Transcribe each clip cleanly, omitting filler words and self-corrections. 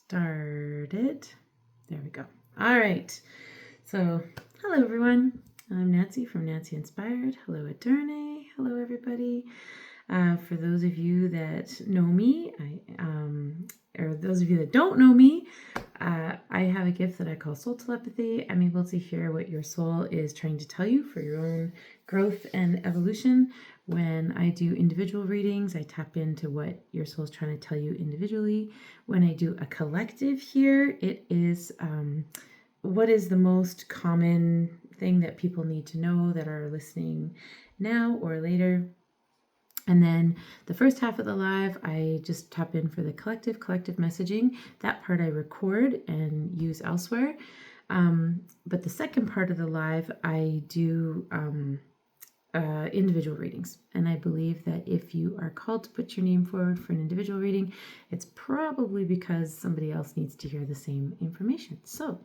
started. There we go. All right. So, hello everyone. I'm Nancy from Nancy Inspired. Hello Aderne. Hello everybody. For those of you that know me, or those of you that don't know me, I have a gift that I call soul telepathy. I'm able to hear what your soul is trying to tell you for your own growth and evolution. When I do individual readings, I tap into what your soul is trying to tell you individually. When I do a collective here, it is what is the most common thing that people need to know that are listening now or later. And then the first half of the live, I just tap in for the collective messaging. That part I record and use elsewhere. But the second part of the live, I do individual readings. And I believe that if you are called to put your name forward for an individual reading, it's probably because somebody else needs to hear the same information. So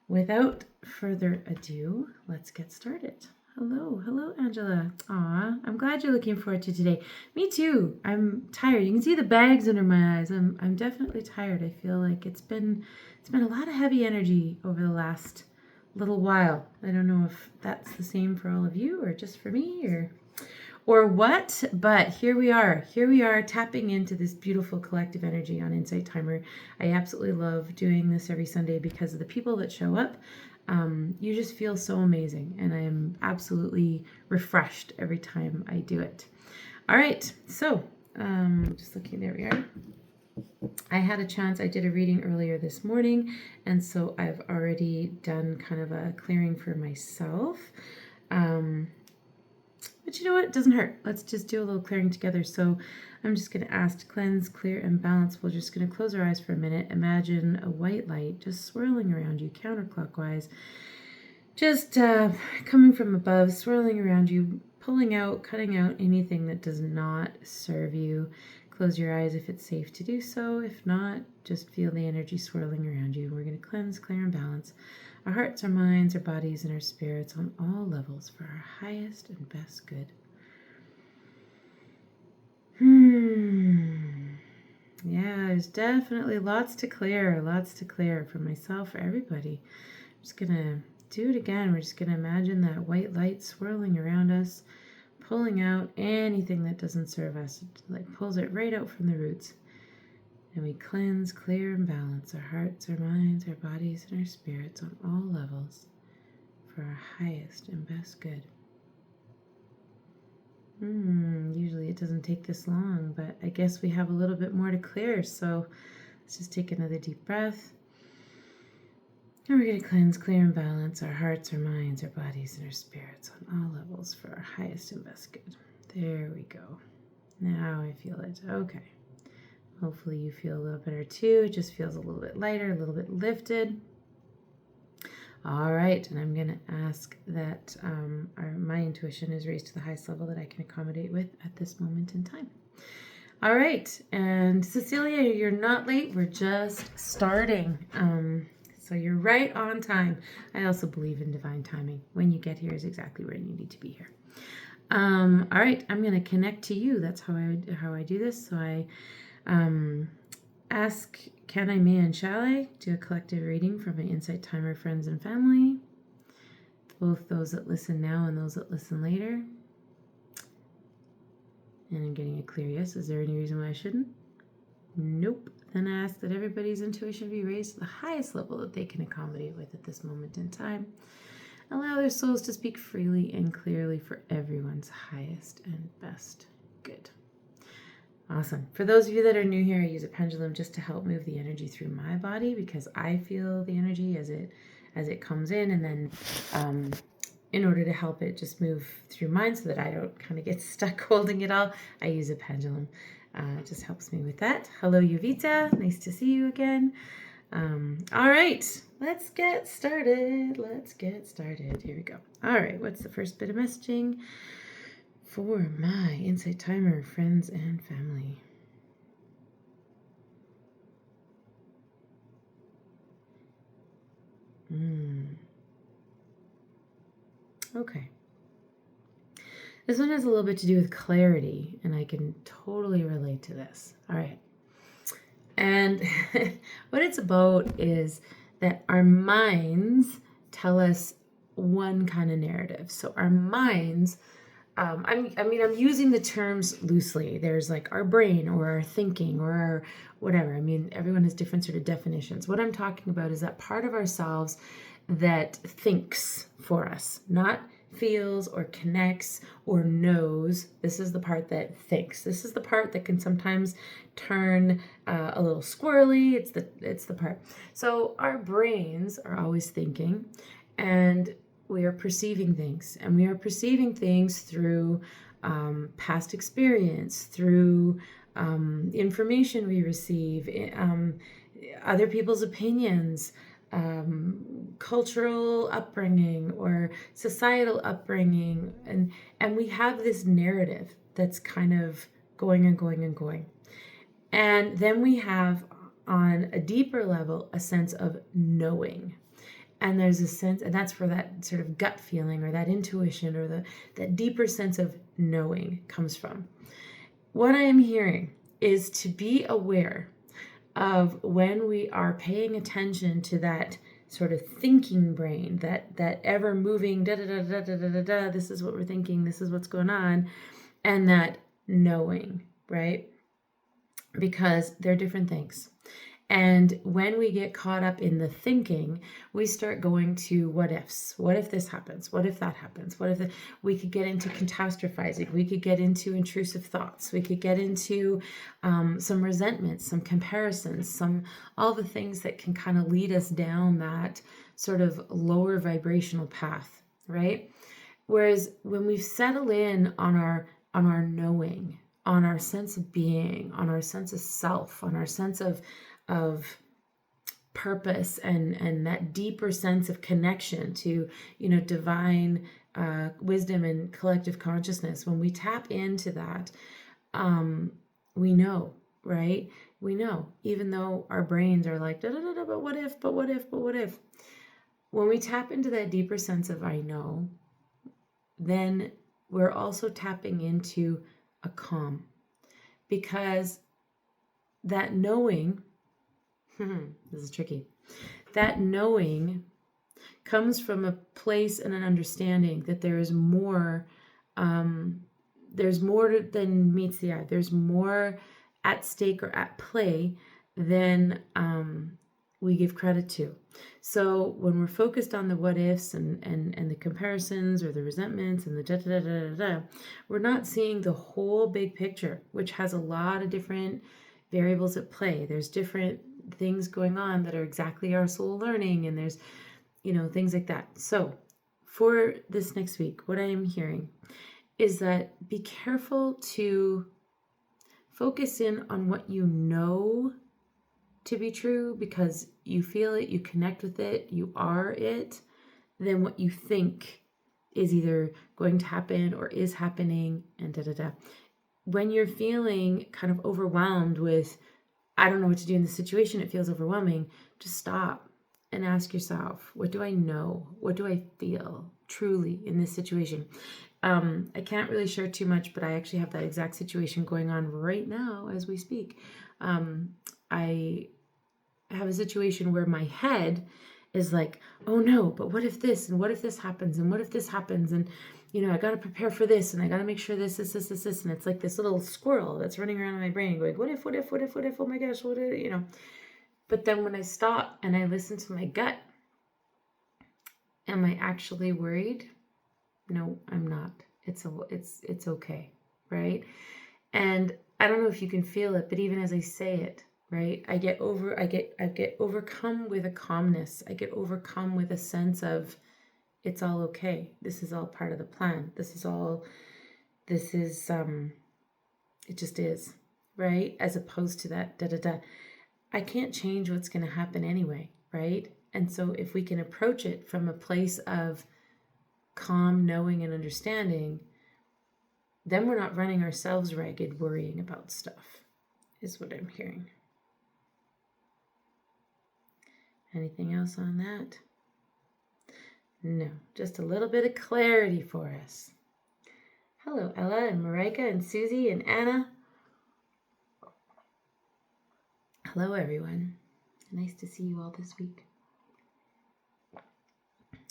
without further ado, let's get started. Hello, Angela. Aw, I'm glad you're looking forward to today. Me too. I'm tired. You can see the bags under my eyes. I'm definitely tired. I feel like it's been a lot of heavy energy over the last little while. I don't know if that's the same for all of you or just for me or what, but here we are tapping into this beautiful collective energy on Insight Timer. I absolutely love doing this every Sunday because of the people that show up. You just feel so amazing, and I am absolutely refreshed every time I do it. All right, so just looking, there we are. I had a chance, I did a reading earlier this morning, and so I've already done kind of a clearing for myself. But you know what? It doesn't hurt. Let's just do a little clearing together. So I'm just going to ask to cleanse, clear, and balance. We're just going to close our eyes for a minute. Imagine a white light just swirling around you counterclockwise. Just coming from above, swirling around you, pulling out, cutting out anything that does not serve you. Close your eyes if it's safe to do so. If not, just feel the energy swirling around you. We're going to cleanse, clear, and balance our hearts, our minds, our bodies, and our spirits on all levels for our highest and best good. Yeah, there's definitely lots to clear for myself, for everybody. I'm just going to do it again. We're just going to imagine that white light swirling around us, pulling out anything that doesn't serve us. It like pulls it right out from the roots. And we cleanse, clear, and balance our hearts, our minds, our bodies, and our spirits on all levels for our highest and best good. Usually it doesn't take this long, but I guess we have a little bit more to clear. So let's just take another deep breath. And we're going to cleanse, clear, and balance our hearts, our minds, our bodies, and our spirits on all levels for our highest and best good. There we go. Now I feel it. Okay. Hopefully you feel a little better too. It just feels a little bit lighter, a little bit lifted. All right, and I'm going to ask that my intuition is raised to the highest level that I can accommodate with at this moment in time. All right, and Cecilia, you're not late. We're just starting. So you're right on time. I also believe in divine timing. When you get here is exactly where you need to be here. All right, I'm going to connect to you. That's how I do this. So I ask, can I, may, and shall I do a collective reading for my Insight Timer friends and family, both those that listen now and those that listen later. And I'm getting a clear yes. Is there any reason why I shouldn't? Nope. Then I ask that everybody's intuition be raised to the highest level that they can accommodate with at this moment in time. Allow their souls to speak freely and clearly for everyone's highest and best good. Awesome. For those of you that are new here, I use a pendulum just to help move the energy through my body because I feel the energy as it comes in, and then in order to help it just move through mine so that I don't kind of get stuck holding it all, I use a pendulum. It just helps me with that. Hello, Yuvita. Nice to see you again. All right, let's get started. Here we go. All right, what's the first bit of messaging for my Insight Timer friends and family? Okay. This one has a little bit to do with clarity, and I can totally relate to this. All right. And what it's about is that our minds tell us one kind of narrative. So our minds, I'm using the terms loosely. There's like our brain or our thinking or our whatever. I mean, everyone has different sort of definitions. What I'm talking about is that part of ourselves that thinks for us, not feels or connects or knows. This is the part that thinks. This is the part that can sometimes turn a little squirrely. It's the part. So our brains are always thinking, and we are perceiving things, and we are perceiving things through past experience, through information we receive, other people's opinions, cultural upbringing or societal upbringing, and we have this narrative that's kind of going and going and going. And then we have, on a deeper level, a sense of knowing. And there's a sense, and that's where that sort of gut feeling or that intuition or that deeper sense of knowing comes from. What I am hearing is to be aware of when we are paying attention to that sort of thinking brain, that ever moving da da da da da da da, this is what we're thinking, this is what's going on, and that knowing, right? Because they're different things. And when we get caught up in the thinking, we start going to what ifs. What if this happens? What if that happens? What if we could get into catastrophizing? We could get into intrusive thoughts. We could get into some resentment, some comparisons, all the things that can kind of lead us down that sort of lower vibrational path, right? Whereas when we've settled in on our knowing, on our sense of being, on our sense of self, on our sense of purpose and that deeper sense of connection to, divine wisdom and collective consciousness, when we tap into that, we know, right? We know, even though our brains are like, da, da, da, da, but what if, but what if, but what if? When we tap into that deeper sense of I know, then we're also tapping into a calm, because that knowing, this is tricky, that knowing comes from a place and an understanding that there is more, there's more than meets the eye. There's more at stake or at play than we give credit to. So when we're focused on the what ifs and the comparisons or the resentments and the da da da da da, we're not seeing the whole big picture, which has a lot of different variables at play. There's different things going on that are exactly our soul learning, and there's things like that. So for this next week, what I am hearing is that be careful to focus in on what you know to be true, because you feel it, you connect with it, you are it, than what you think is either going to happen or is happening, and da da da. When you're feeling kind of overwhelmed with, I don't know what to do in this situation, it feels overwhelming, just stop and ask yourself, what do I know? What do I feel truly in this situation? I can't really share too much, but I actually have that exact situation going on right now as we speak. I have a situation where my head is like, oh no, but what if this, and what if this happens, and what if this happens, and I got to prepare for this, and I got to make sure this, and it's like this little squirrel that's running around in my brain going, what if, oh my gosh, what if, But then when I stop and I listen to my gut, am I actually worried? No, I'm not. It's okay, right? And I don't know if you can feel it, but even as I say it, right, I get overcome with a calmness. I get overcome with a sense of, it's all okay. This is all part of the plan. It just is, right? As opposed to that da da da. I can't change what's going to happen anyway, right? And so if we can approach it from a place of calm, knowing, and understanding, then we're not running ourselves ragged worrying about stuff, is what I'm hearing. Anything else on that? No, just a little bit of clarity for us. Hello, Ella and Marika and Susie and Anna. Hello, everyone. Nice to see you all this week.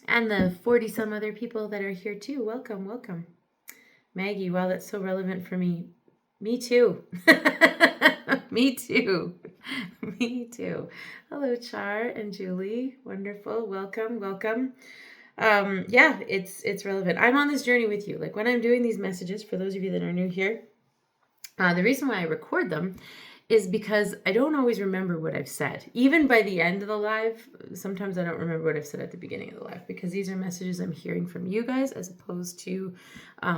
And the 40-some other people that are here too. Welcome, welcome. Maggie, wow, that's so relevant for me. Me too. Me too. Me too. Hello, Char and Julie. Wonderful. Welcome, welcome. Yeah, it's relevant. I'm on this journey with you. Like when I'm doing these messages, for those of you that are new here, the reason why I record them is because I don't always remember what I've said. Even by the end of the live, sometimes I don't remember what I've said at the beginning of the live, because these are messages I'm hearing from you guys as opposed to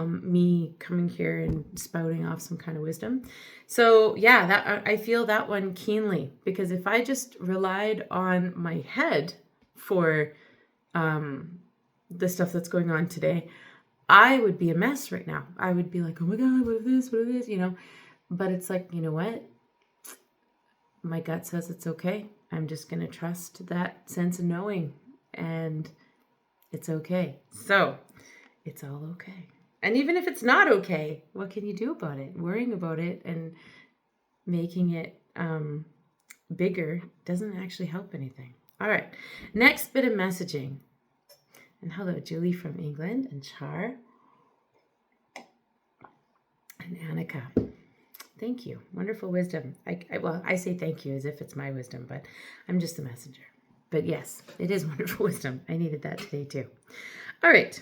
me coming here and spouting off some kind of wisdom. So yeah, that I feel that one keenly, because if I just relied on my head for the stuff that's going on today, I would be a mess right now. I would be like, oh my God, what is this, you know? But it's like, you know what? My gut says it's okay. I'm just going to trust that sense of knowing, and it's okay. So it's all okay. And even if it's not okay, what can you do about it? Worrying about it and making it bigger doesn't actually help anything. All right. Next bit of messaging. And hello, Julie from England, and Char and Annika. Thank you. Wonderful wisdom. I say thank you as if it's my wisdom, but I'm just the messenger. But yes, it is wonderful wisdom. I needed that today too. All right,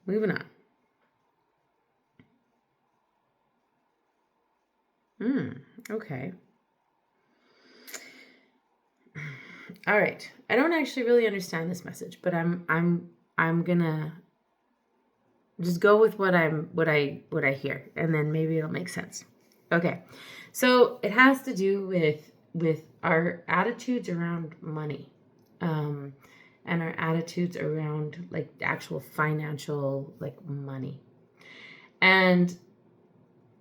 moving on. Okay. All right. I don't actually really understand this message, but I'm gonna just go with what I hear, and then maybe it'll make sense. Okay. So it has to do with our attitudes around money, and our attitudes around like actual financial, like money. And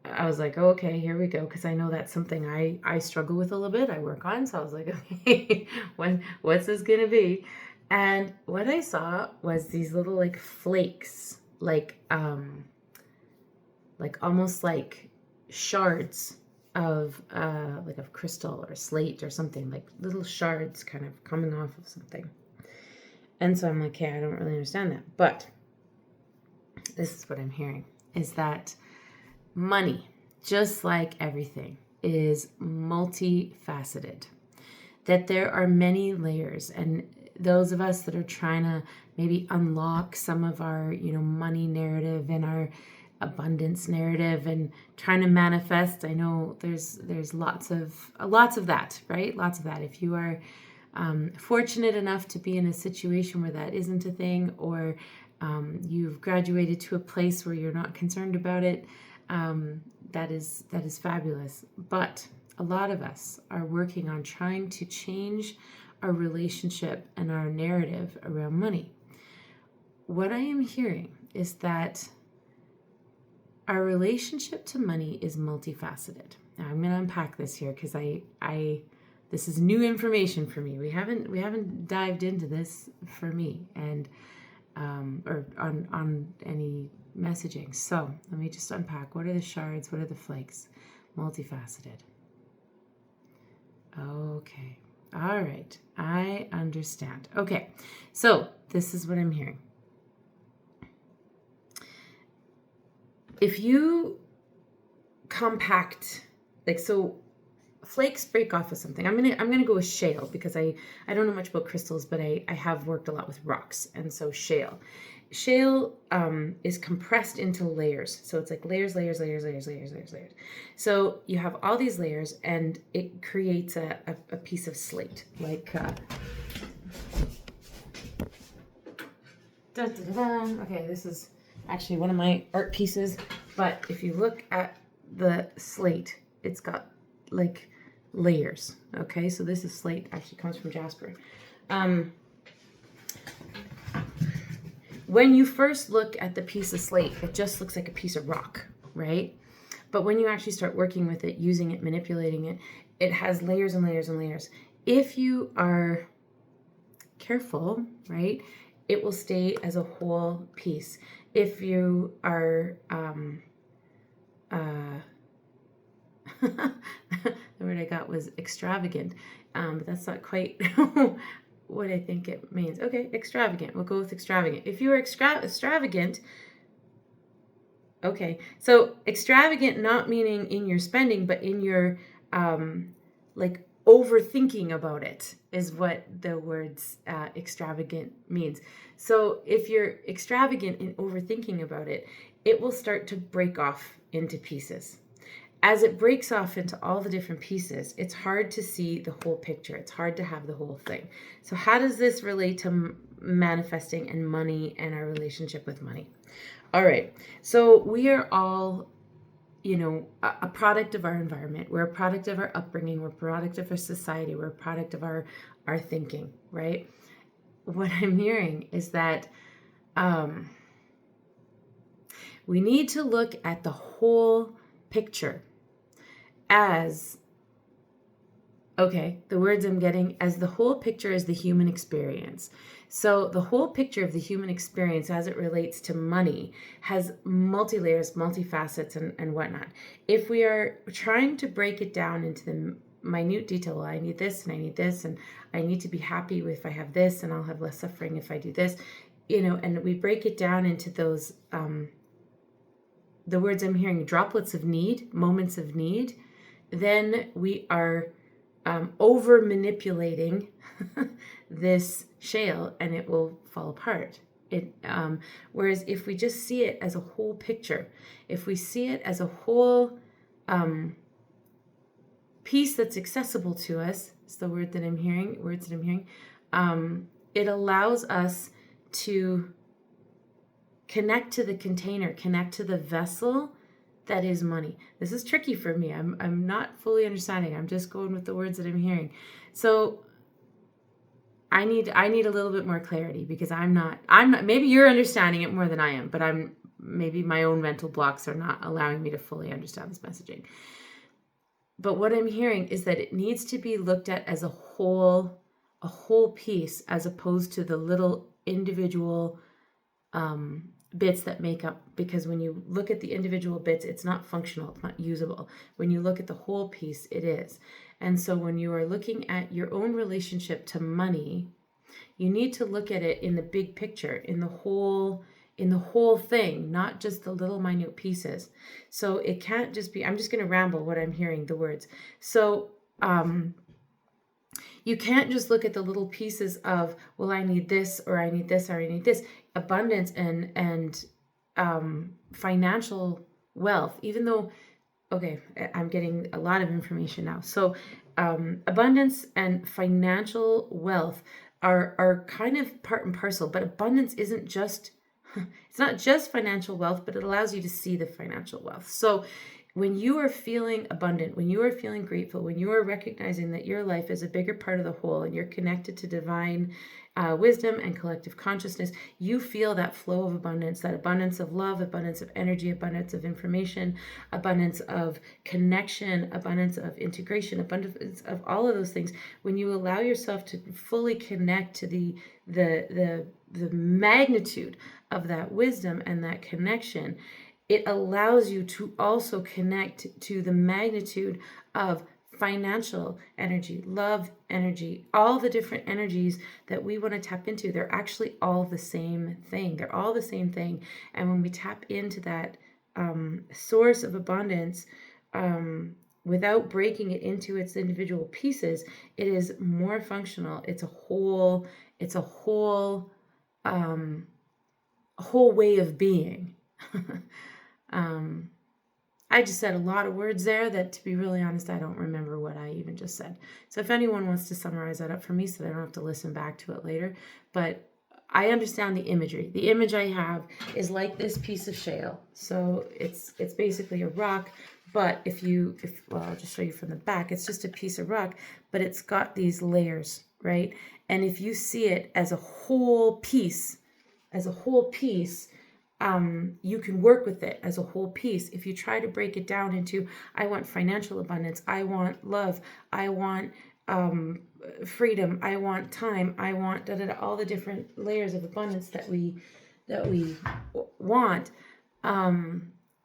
I was like, oh, okay, here we go, because I know that's something I struggle with a little bit. I work on, so I was like, okay, what's this gonna be? And what I saw was these little like flakes, like almost like shards of like of crystal or slate or something, like little shards kind of coming off of something. And so I'm like, okay, I don't really understand that, but this is what I'm hearing, is that money, just like everything, is multifaceted, that there are many layers. And those of us that are trying to maybe unlock some of our, money narrative and our abundance narrative and trying to manifest, I know there's lots of that, right? Lots of that. If you are fortunate enough to be in a situation where that isn't a thing, or you've graduated to a place where you're not concerned about it, that is fabulous. But a lot of us are working on trying to change our relationship and our narrative around money. What I am hearing is that our relationship to money is multifaceted. Now I'm going to unpack this here, because this is new information for me. We haven't dived into this for me, and or on any messaging. So let me just unpack. What are the shards? What are the flakes? Multifaceted. Okay. All right. I understand. Okay. So this is what I'm hearing. If you compact, like, so flakes break off of something. I'm gonna go with shale, because I don't know much about crystals, but I have worked a lot with rocks, and so shale is compressed into layers. So it's like layers. So you have all these layers, and it creates a piece of slate, like okay, this is actually one of my art pieces, but if you look at the slate, it's got like layers. Okay, so this is slate, actually comes from jasper. When you first look at the piece of slate, it just looks like a piece of rock, right? But when you actually start working with it, using it, manipulating it, it has layers and layers and layers. If you are careful, right, it will stay as a whole piece. If you are the word I got was extravagant, but that's not quite what I think it means. Okay, extravagant. We'll go with extravagant. If you are extravagant, okay, so extravagant not meaning in your spending, but in your like overthinking about it is what the words extravagant means. So if you're extravagant in overthinking about it, it will start to break off into pieces. As it breaks off into all the different pieces, it's hard to see the whole picture. It's hard to have the whole thing. So how does this relate to manifesting and money and our relationship with money? All right. So we are all, a product of our environment. We're a product of our upbringing. We're a product of our society. We're a product of our thinking, right? What I'm hearing is that we need to look at the whole picture as, okay, the words I'm getting, as the whole picture is the human experience. So the whole picture of the human experience as it relates to money has multi-layers, multi-facets, and whatnot. If we are trying to break it down into the minute detail, well, I need this and I need this, and I need to be happy if I have this, and I'll have less suffering if I do this, and we break it down into those, the words I'm hearing, droplets of need, moments of need, then we are over manipulating this shale and it will fall apart. Whereas if we just see it as a whole picture, if we see it as a whole piece that's accessible to us, is the word that I'm hearing, words that I'm hearing, it allows us to connect to the container, connect to the vessel that is money. This is tricky for me. I'm not fully understanding. I'm just going with the words that I'm hearing. So I need a little bit more clarity, because I'm not, maybe you're understanding it more than I am, but maybe my own mental blocks are not allowing me to fully understand this messaging. But what I'm hearing is that it needs to be looked at as a whole piece, as opposed to the little individual bits that make up, because when you look at the individual bits, it's not functional, it's not usable. When you look at the whole piece, it is. And so when you are looking at your own relationship to money, you need to look at it in the big picture, in the whole thing, not just the little minute pieces. So it can't just be, I'm just going to ramble what I'm hearing, the words. So you can't just look at the little pieces of, well, I need this, or I need this, or I need this. Abundance and financial wealth, even though, okay, I'm getting a lot of information now. So abundance and financial wealth are kind of part and parcel, but abundance isn't just, it's not just financial wealth, but it allows you to see the financial wealth. So when you are feeling abundant, when you are feeling grateful, when you are recognizing that your life is a bigger part of the whole and you're connected to divine wisdom and collective consciousness, you feel that flow of abundance, that abundance of love, abundance of energy, abundance of information, abundance of connection, abundance of integration, abundance of all of those things. When you allow yourself to fully connect to the magnitude of that wisdom and that connection, it allows you to also connect to the magnitude of financial energy, love energy, all the different energies that we want to tap into. They're actually all the same thing. They're all the same thing. And when we tap into that source of abundance, without breaking it into its individual pieces, it is more functional. It's a whole way of being. I just said a lot of words there that, to be really honest, I don't remember what I even just said. So if anyone wants to summarize that up for me so that I don't have to listen back to it later. But I understand the imagery. The image I have is like this piece of shale. So it's basically a rock, but well, I'll just show you from the back. It's just a piece of rock, but it's got these layers, right? And if you see it as a whole piece, you can work with it as a whole piece. If you try to break it down into, I want financial abundance, I want love, I want freedom, I want time, I want all the different layers of abundance that we want,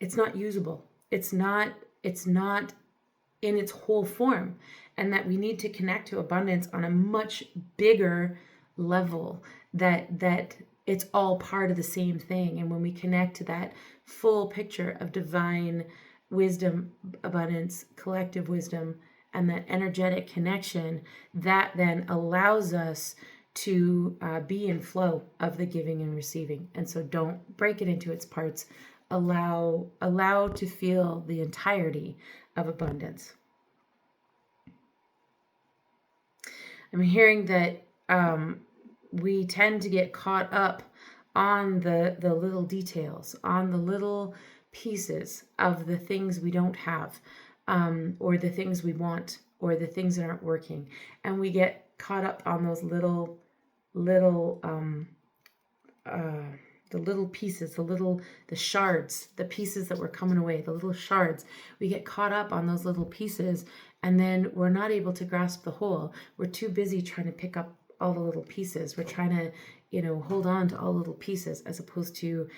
it's not usable. It's not in its whole form, and that we need to connect to abundance on a much bigger level, that it's all part of the same thing. And when we connect to that full picture of divine wisdom, abundance, collective wisdom, and that energetic connection, that then allows us to be in flow of the giving and receiving. And so don't break it into its parts. Allow to feel the entirety of abundance. I'm hearing that we tend to get caught up on the little details, on the little pieces of the things we don't have, or the things we want, or the things that aren't working. And we get caught up on those little the little pieces, the shards, the pieces that were coming away, the little shards. We get caught up on those little pieces, and then we're not able to grasp the whole. We're too busy trying to pick up all the little pieces. We're trying to, hold on to all the little pieces, as opposed to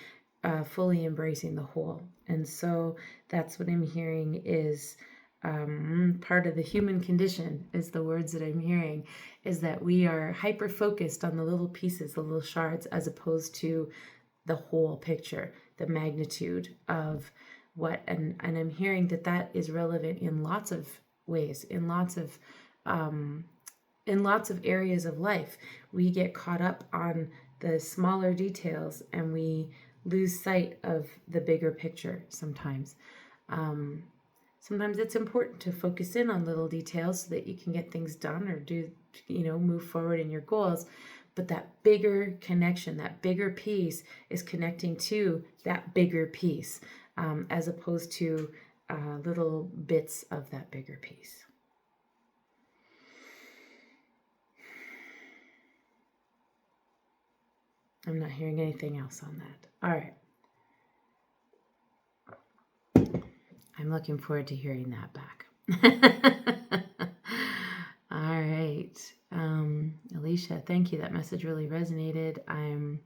fully embracing the whole. And so that's what I'm hearing is part of the human condition, is the words that I'm hearing, is that we are hyper focused on the little pieces, the little shards, as opposed to the whole picture, the magnitude of what, and I'm hearing that is relevant in lots of ways, in lots of areas of life. We get caught up on the smaller details, and we lose sight of the bigger picture sometimes. Sometimes it's important to focus in on little details so that you can get things done or move forward in your goals. But that bigger connection, that bigger piece, is connecting to that bigger piece, as opposed to little bits of that bigger piece. I'm not hearing anything else on that. All right. I'm looking forward to hearing that back. All right. Alicia, thank you. That message really resonated. I am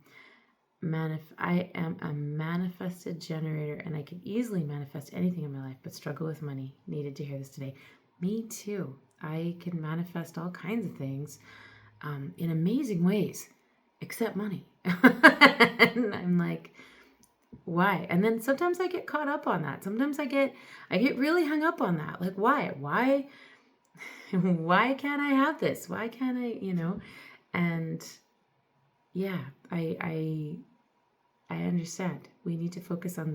a manifested generator, and I can easily manifest anything in my life, but struggle with money. Needed to hear this today. Me too. I can manifest all kinds of things in amazing ways, except money. And I'm like, why? And then sometimes I get caught up on that. Sometimes I get really hung up on that. Like, why can't I have this? Why can't I, and yeah, I understand. We need to focus on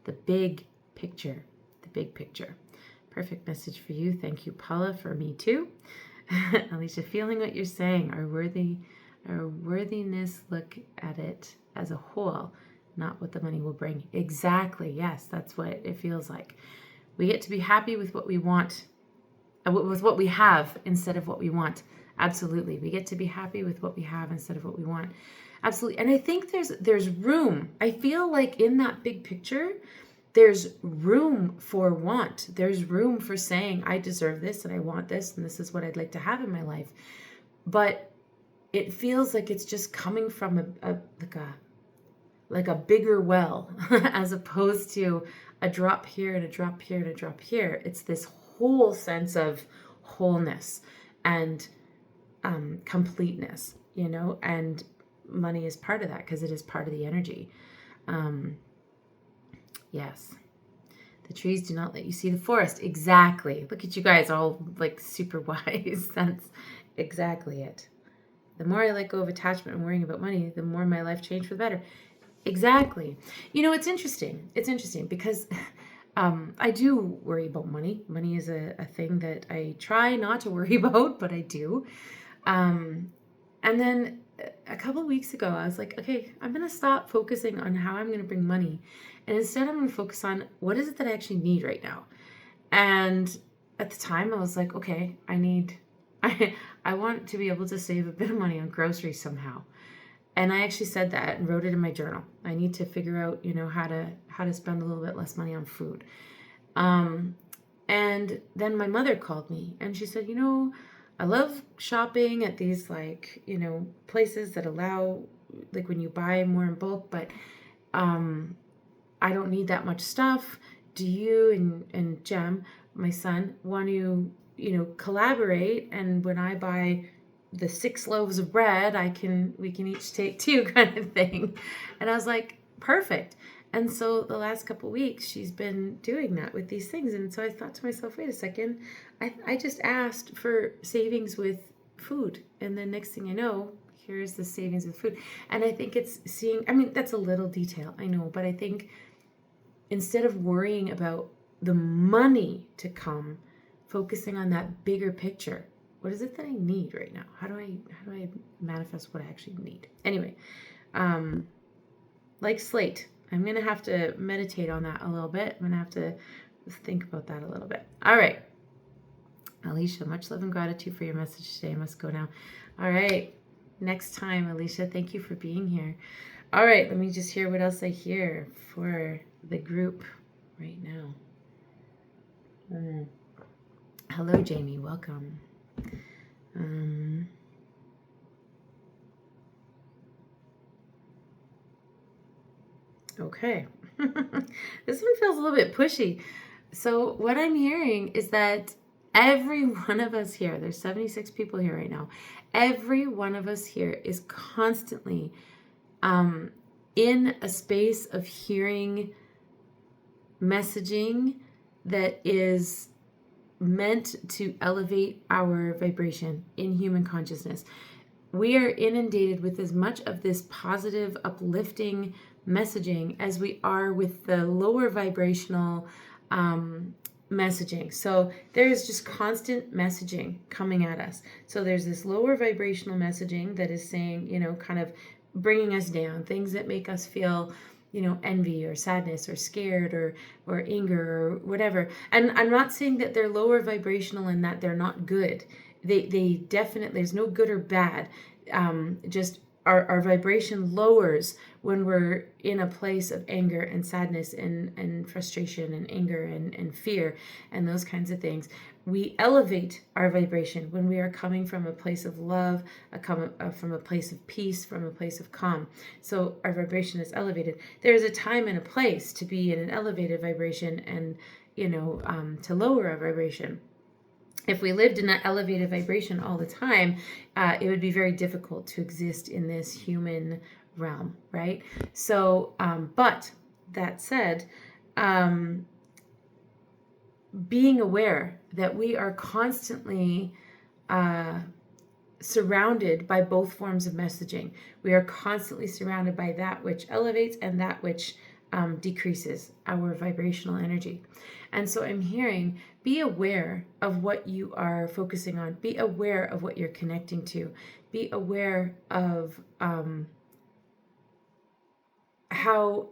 the big picture, Perfect message for you. Thank you, Paula. For me too. Alicia, feeling what you're saying, our worthiness, look at it as a whole, not what the money will bring. Exactly. Yes, that's what it feels like. We get to be happy with what we want, with what we have instead of what we want. Absolutely. We get to be happy with what we have instead of what we want. Absolutely. And I think there's room. I feel like in that big picture, there's room for want. There's room for saying, I deserve this and I want this and this is what I'd like to have in my life. But it feels like it's just coming from a bigger well, as opposed to a drop here and a drop here and a drop here. It's this whole sense of wholeness and completeness, and money is part of that because it is part of the energy. Yes. The trees do not let you see the forest. Exactly. Look at you guys all like super wise. That's exactly it. The more I let go of attachment and worrying about money, the more my life changed for the better. Exactly. It's interesting. It's interesting because I do worry about money. Money is a thing that I try not to worry about, but I do. And then a couple of weeks ago, I was like, okay, I'm going to stop focusing on how I'm going to bring money. And instead, I'm going to focus on what is it that I actually need right now. And at the time, I was like, okay, I want to be able to save a bit of money on groceries somehow. And I actually said that and wrote it in my journal. I need to figure out, how to spend a little bit less money on food. And then my mother called me and she said, I love shopping at these places that allow when you buy more in bulk, but I don't need that much stuff. Do you and Jem, my son, want to, collaborate. And when I buy the 6 loaves of bread, we can each take 2 kind of thing. And I was like, perfect. And so the last couple weeks, she's been doing that with these things. And so I thought to myself, wait a second, I just asked for savings with food. And then next thing I know, here's the savings with food. And I think it's that's a little detail, I know, but I think instead of worrying about the money to come, focusing on that bigger picture. What is it that I need right now? How do I manifest what I actually need? Anyway, like Slate, I'm going to have to meditate on that a little bit. I'm going to have to think about that a little bit. All right. Alicia, much love and gratitude for your message today. I must go now. All right. Next time, Alicia, thank you for being here. All right. Let me just hear what else I hear for the group right now. Hello, Jamie. Welcome. Okay. This one feels a little bit pushy. So what I'm hearing is that every one of us here, there's 76 people here right now, every one of us here is constantly in a space of hearing messaging that is meant to elevate our vibration in human consciousness. We are inundated with as much of this positive, uplifting messaging as we are with the lower vibrational messaging. So there's just constant messaging coming at us. So there's this lower vibrational messaging that is saying, kind of bringing us down, things that make us feel, envy or sadness or scared or anger or whatever. And I'm not saying that they're lower vibrational and that they're not good. They definitely, there's no good or bad. Just our vibration lowers when we're in a place of anger and sadness and frustration and anger and fear and those kinds of things. We elevate our vibration when we are coming from a place of love, from a place of peace, from a place of calm. So our vibration is elevated. There is a time and a place to be in an elevated vibration and, to lower our vibration. If we lived in that elevated vibration all the time, it would be very difficult to exist in this human realm, right? So, but that said, being aware that we are constantly surrounded by both forms of messaging. We are constantly surrounded by that which elevates and that which decreases our vibrational energy. And so I'm hearing, be aware of what you are focusing on. Be aware of what you're connecting to. Be aware of how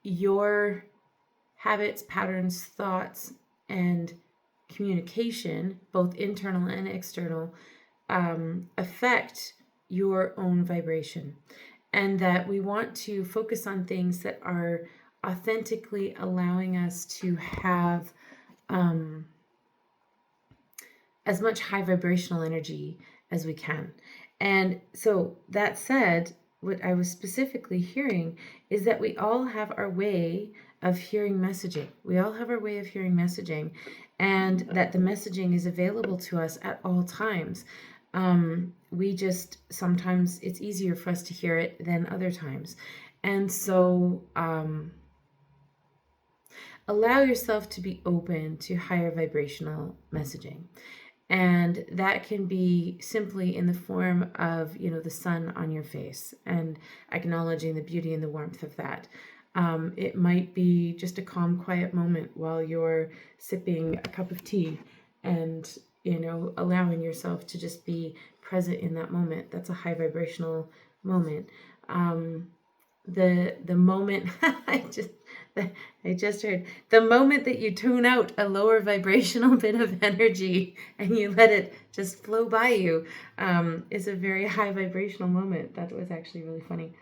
your habits, patterns, thoughts, and communication, both internal and external, affect your own vibration. And that we want to focus on things that are authentically allowing us to have as much high vibrational energy as we can. And so that said, what I was specifically hearing is that we all have our way of hearing messaging. We all have our way of hearing messaging, and that the messaging is available to us at all times. We just, sometimes it's easier for us to hear it than other times. And so allow yourself to be open to higher vibrational messaging. And that can be simply in the form of, the sun on your face and acknowledging the beauty and the warmth of that. It might be just a calm, quiet moment while you're sipping a cup of tea and, allowing yourself to just be present in that moment. That's a high vibrational moment. The moment I just heard, the moment that you tune out a lower vibrational bit of energy and you let it just flow by you, is a very high vibrational moment. That was actually really funny.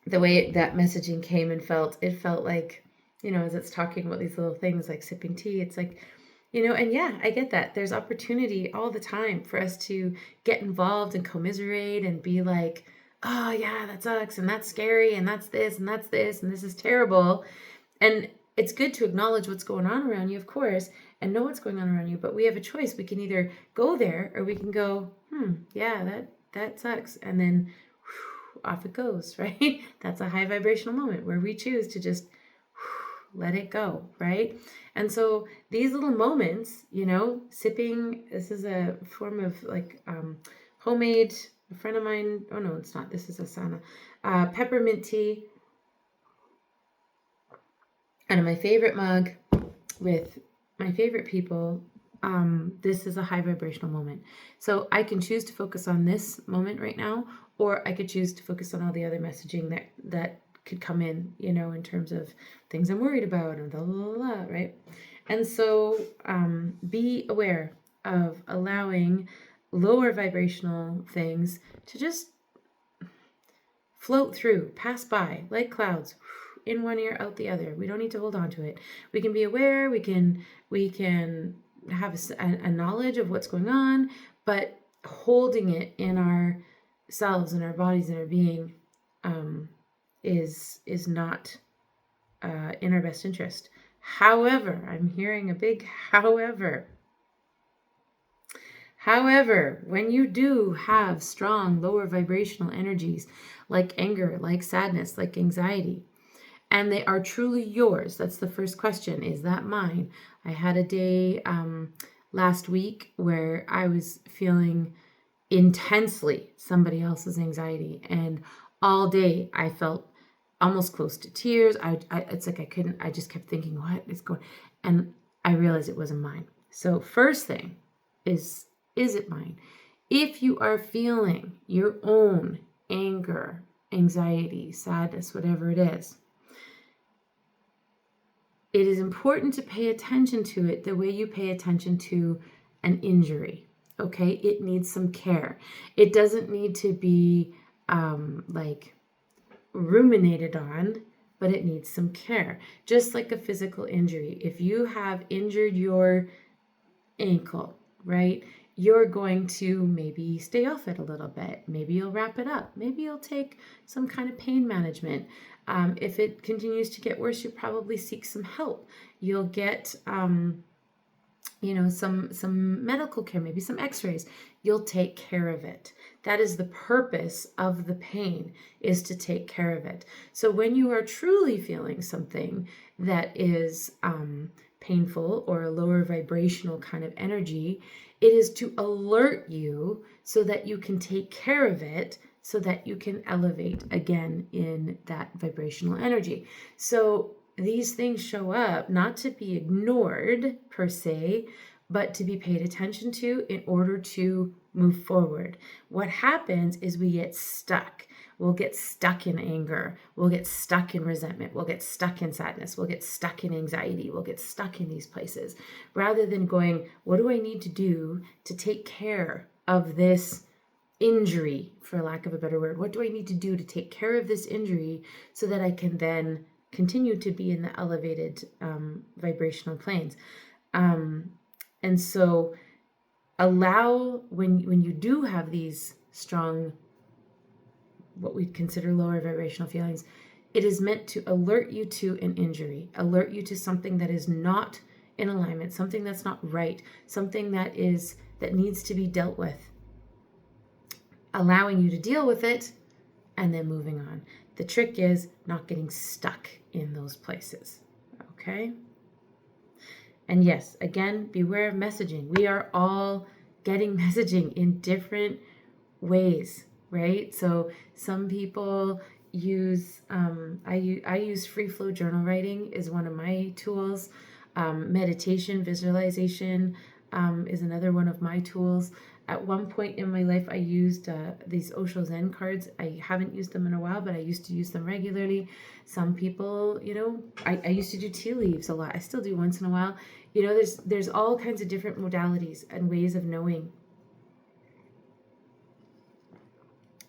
The way that messaging came and it felt like, as it's talking about these little things like sipping tea, it's like, and yeah, I get that. There's opportunity all the time for us to get involved and commiserate and be like, oh yeah, that sucks and that's scary and that's this and that's this and this is terrible. And it's good to acknowledge what's going on around you, of course, and know what's going on around you, but we have a choice. We can either go there or we can go, yeah, that sucks. And then off it goes, right? That's a high vibrational moment where we choose to just let it go, right? And so these little moments, sipping, this is a form of like homemade, a friend of mine, oh no, it's not, this is asana, peppermint tea, and my favorite mug with my favorite people. This is a high vibrational moment. So I can choose to focus on this moment right now, or I could choose to focus on all the other messaging that could come in, in terms of things I'm worried about and blah, blah, blah, right? And so be aware of allowing lower vibrational things to just float through, pass by like clouds, in one ear, out the other. We don't need to hold on to it. We can be aware, we can have a knowledge of what's going on, but holding it in ourselves and our bodies and our being is not in our best interest. However, I'm hearing a big however. However, when you do have strong lower vibrational energies like anger, like sadness, like anxiety, and they are truly yours, that's the first question, is that mine? I had a day last week where I was feeling intensely somebody else's anxiety, and all day I felt almost close to tears. It's like I just kept thinking, what is going, and I realized it wasn't mine. So first thing is it mine? If you are feeling your own anger, anxiety, sadness, whatever it is important to pay attention to it the way you pay attention to an injury. Okay, it needs some care. It doesn't need to be like ruminated on, but it needs some care. Just like a physical injury. If you have injured your ankle, right, you're going to maybe stay off it a little bit. Maybe you'll wrap it up. Maybe you'll take some kind of pain management. If it continues to get worse, you probably seek some help. You'll get some medical care, maybe some x-rays. You'll take care of it. That is the purpose of the pain, is to take care of it. So when you are truly feeling something that is painful or a lower vibrational kind of energy, it is to alert you so that you can take care of it, so that you can elevate again in that vibrational energy. So these things show up not to be ignored per se, but to be paid attention to in order to move forward. What happens is we get stuck. We'll get stuck in anger. We'll get stuck in resentment. We'll get stuck in sadness. We'll get stuck in anxiety. We'll get stuck in these places rather than going, what do I need to do to take care of this injury, for lack of a better word? What do I need to do to take care of this injury so that I can then continue to be in the elevated vibrational planes? And so allow, when you do have these strong, what we consider lower vibrational feelings, it is meant to alert you to an injury, alert you to something that is not in alignment, something that's not right, something that needs to be dealt with, allowing you to deal with it and then moving on. The trick is not getting stuck in those places. Okay? And yes, again, beware of messaging. We are all getting messaging in different ways, right? So some people use, I use free flow journal writing is one of my tools. Meditation, visualization is another one of my tools. At one point in my life, I used these Osho Zen cards. I haven't used them in a while, but I used to use them regularly. Some people, I used to do tea leaves a lot. I still do once in a while. There's all kinds of different modalities and ways of knowing.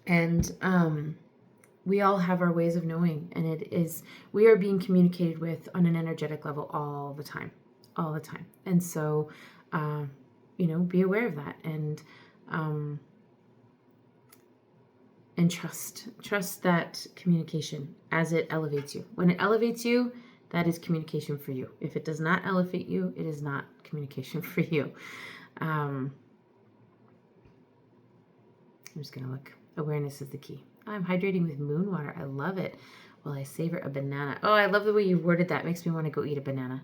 And we all have our ways of knowing, and we are being communicated with on an energetic level all the time. And so, be aware of that and trust that communication as it elevates you. When it elevates you, that is communication for you. If it does not elevate you, it is not communication for you. I'm just going to look. Awareness is the key. I'm hydrating with moon water. I love it. Well, I savor a banana. Oh, I love the way you worded that. Makes me want to go eat a banana.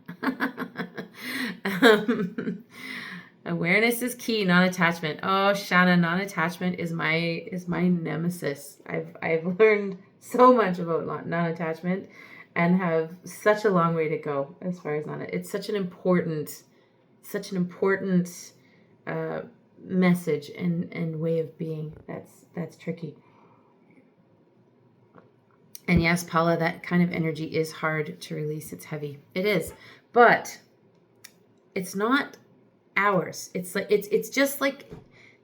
Awareness is key, non-attachment. Oh, Shanna, non-attachment is my nemesis. I've learned so much about non-attachment and have such a long way to go as far as it's such an important message and way of being. That's tricky. And yes, Paula, that kind of energy is hard to release. It's heavy. It is. But it's not ours. It's just like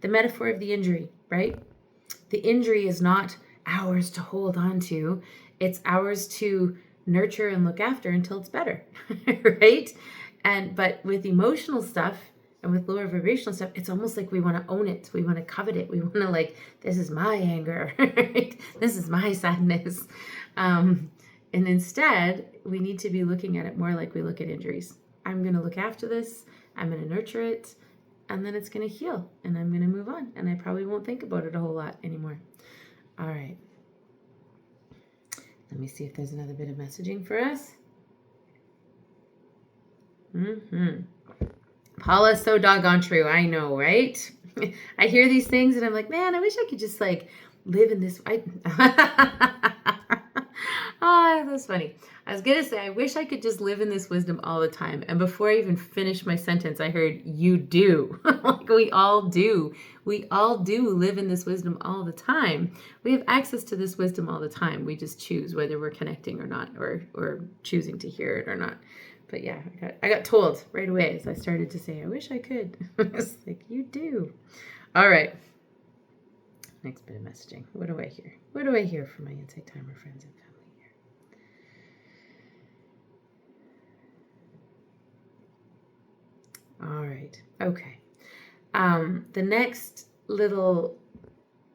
the metaphor of the injury, right? The injury is not ours to hold on to. It's ours to nurture and look after until it's better, right? But with emotional stuff and with lower vibrational stuff, it's almost like we want to own it. We want to covet it. We want to this is my anger, right? This is my sadness. And instead, we need to be looking at it more like we look at injuries. I'm going to look after this. I'm going to nurture it. And then it's going to heal. And I'm going to move on. And I probably won't think about it a whole lot anymore. All right. Let me see if there's another bit of messaging for us. Paula's so doggone true. I know, right? I hear these things and I'm like, man, I wish I could just live in this. Oh, that's funny. I was going to say, I wish I could just live in this wisdom all the time. And before I even finished my sentence, I heard, you do. We all do. We all do live in this wisdom all the time. We have access to this wisdom all the time. We just choose whether we're connecting or not, or choosing to hear it or not. But yeah, I got told right away as I started to say, I wish I could. It's like, you do. All right. Next bit of messaging. What do I hear? What do I hear from my Insight Timer friends and family here? All right. Okay. The next little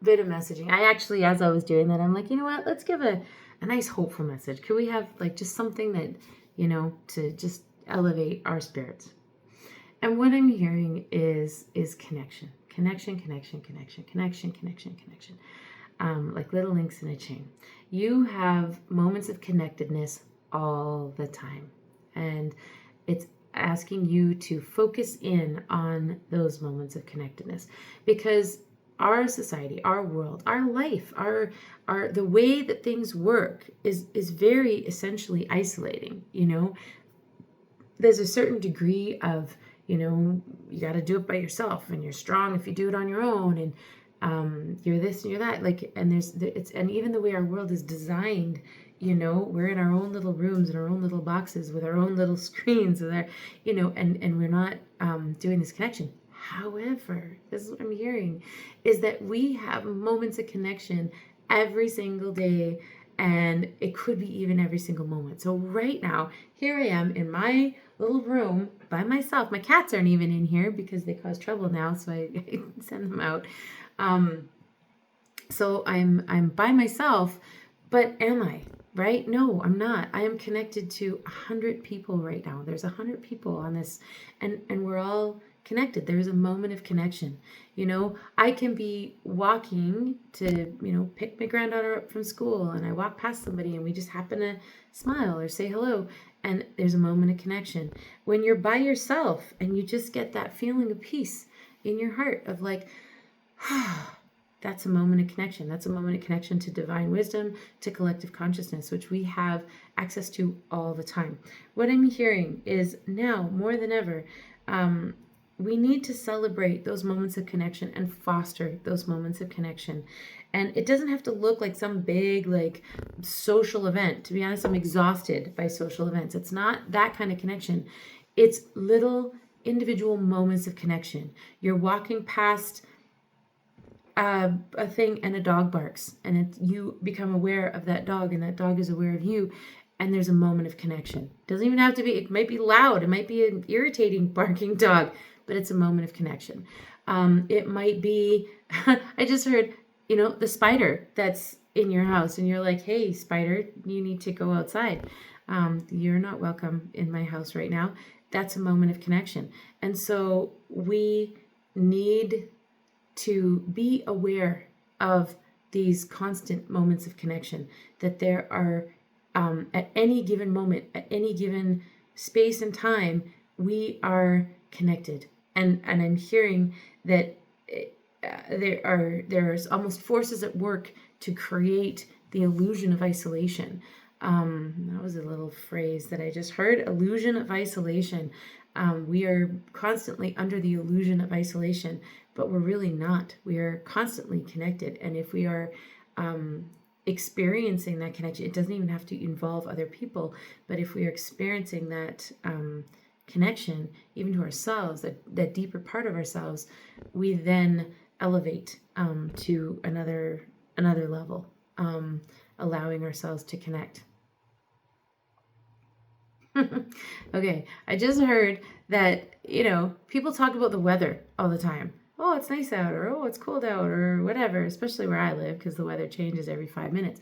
bit of messaging, I actually, as I was doing that, I'm like, you know what? Let's give a nice hopeful message. Could we have just something that, to just elevate our spirits? And what I'm hearing is connection. Connection. Like little links in a chain. You have moments of connectedness all the time. And it's asking you to focus in on those moments of connectedness. Because our society, our world, our life, our the way that things work is very essentially isolating. There's a certain degree of, you got to do it by yourself, and you're strong if you do it on your own, and you're this and you're that. And even the way our world is designed, we're in our own little rooms, in our own little boxes, with our own little screens, and we're not doing this connection. However, this is what I'm hearing, is that we have moments of connection every single day, and it could be even every single moment. So right now, here I am in my little room by myself. My cats aren't even in here because they cause trouble now, so I send them out. So I'm by myself, but am I? Right? No, I'm not. I am connected to 100 people right now. There's 100 people on this, and we're all connected. There's a moment of connection. I can be walking to, pick my granddaughter up from school, and I walk past somebody and we just happen to smile or say hello, and there's a moment of connection. When you're by yourself and you just get that feeling of peace in your heart of that's a moment of connection. That's a moment of connection to divine wisdom, to collective consciousness, which we have access to all the time. What I'm hearing is now more than ever, we need to celebrate those moments of connection and foster those moments of connection. And it doesn't have to look like some big, social event. To be honest, I'm exhausted by social events. It's not that kind of connection. It's little individual moments of connection. You're walking past a thing and a dog barks, and you become aware of that dog, and that dog is aware of you, and there's a moment of connection. Doesn't even have to be, it might be loud, it might be an irritating barking dog, but it's a moment of connection. It might be, I just heard, the spider that's in your house, and you're like, hey, spider, you need to go outside. You're not welcome in my house right now. That's a moment of connection. And so we need to be aware of these constant moments of connection, that there are at any given moment, at any given space and time, we are connected. And I'm hearing that there's almost forces at work to create the illusion of isolation. That was a little phrase that I just heard, illusion of isolation. We are constantly under the illusion of isolation, but we're really not. We are constantly connected. And if we are experiencing that connection, it doesn't even have to involve other people, but if we are experiencing that connection, even to ourselves, that deeper part of ourselves, we then elevate to another level, allowing ourselves to connect. Okay, I just heard that, people talk about the weather all the time. Oh, it's nice out, or oh, it's cold out, or whatever, especially where I live, because the weather changes every 5 minutes.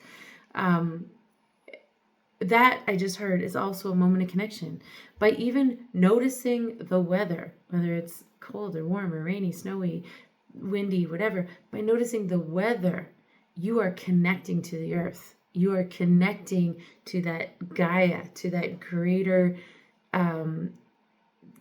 That I just heard is also a moment of connection. By even noticing the weather, whether it's cold or warm or rainy, snowy, windy, whatever, by noticing the weather, you are connecting to the earth. You are connecting to that Gaia, to that greater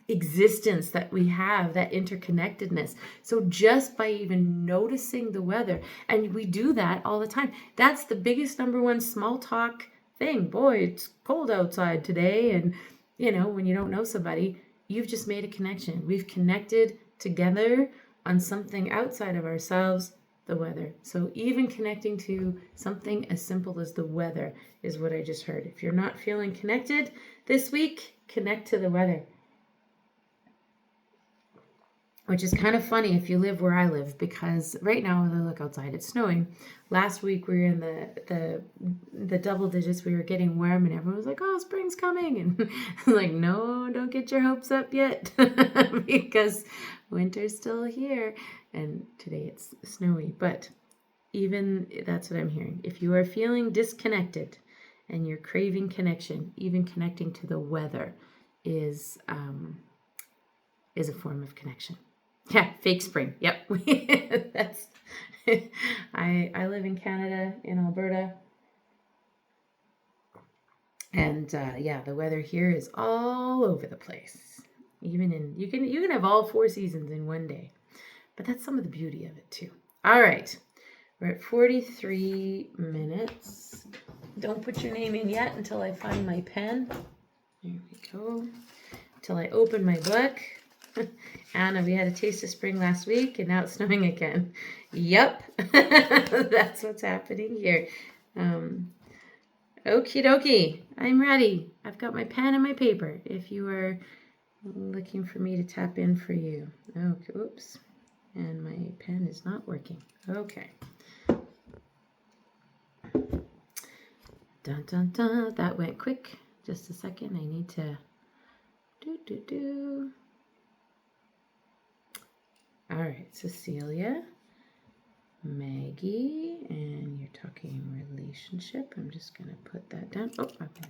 existence that we have, that interconnectedness. So just by even noticing the weather, and we do that all the time. That's the biggest number one small talk thing. Boy, it's cold outside today. And, when you don't know somebody, you've just made a connection. We've connected together on something outside of ourselves, the weather. So even connecting to something as simple as the weather is what I just heard. If you're not feeling connected this week, connect to the weather. Which is kind of funny if you live where I live, because right now, when I look outside, it's snowing. Last week we were in the double digits. We were getting warm, and everyone was like, "Oh, spring's coming!" And I'm like, "No, don't get your hopes up yet, because winter's still here." And today it's snowy, but even that's what I'm hearing. If you are feeling disconnected and you're craving connection, even connecting to the weather is a form of connection. Yeah, fake spring. Yep. That's I live in Canada, in Alberta. And the weather here is all over the place. Even you can have all 4 seasons in one day. But that's some of the beauty of it too. All right. We're at 43 minutes. Don't put your name in yet until I find my pen. There we go. Until I open my book. Anna, we had a taste of spring last week, and now it's snowing again. Yep, that's what's happening here. Okie dokie, I'm ready. I've got my pen and my paper if you are looking for me to tap in for you. Okay, oops, and my pen is not working. Okay. Dun, dun, dun. That went quick. Just a second. I need to do. All right, Cecilia, Maggie, and you're talking relationship. I'm just going to put that down. Oh, I'm going to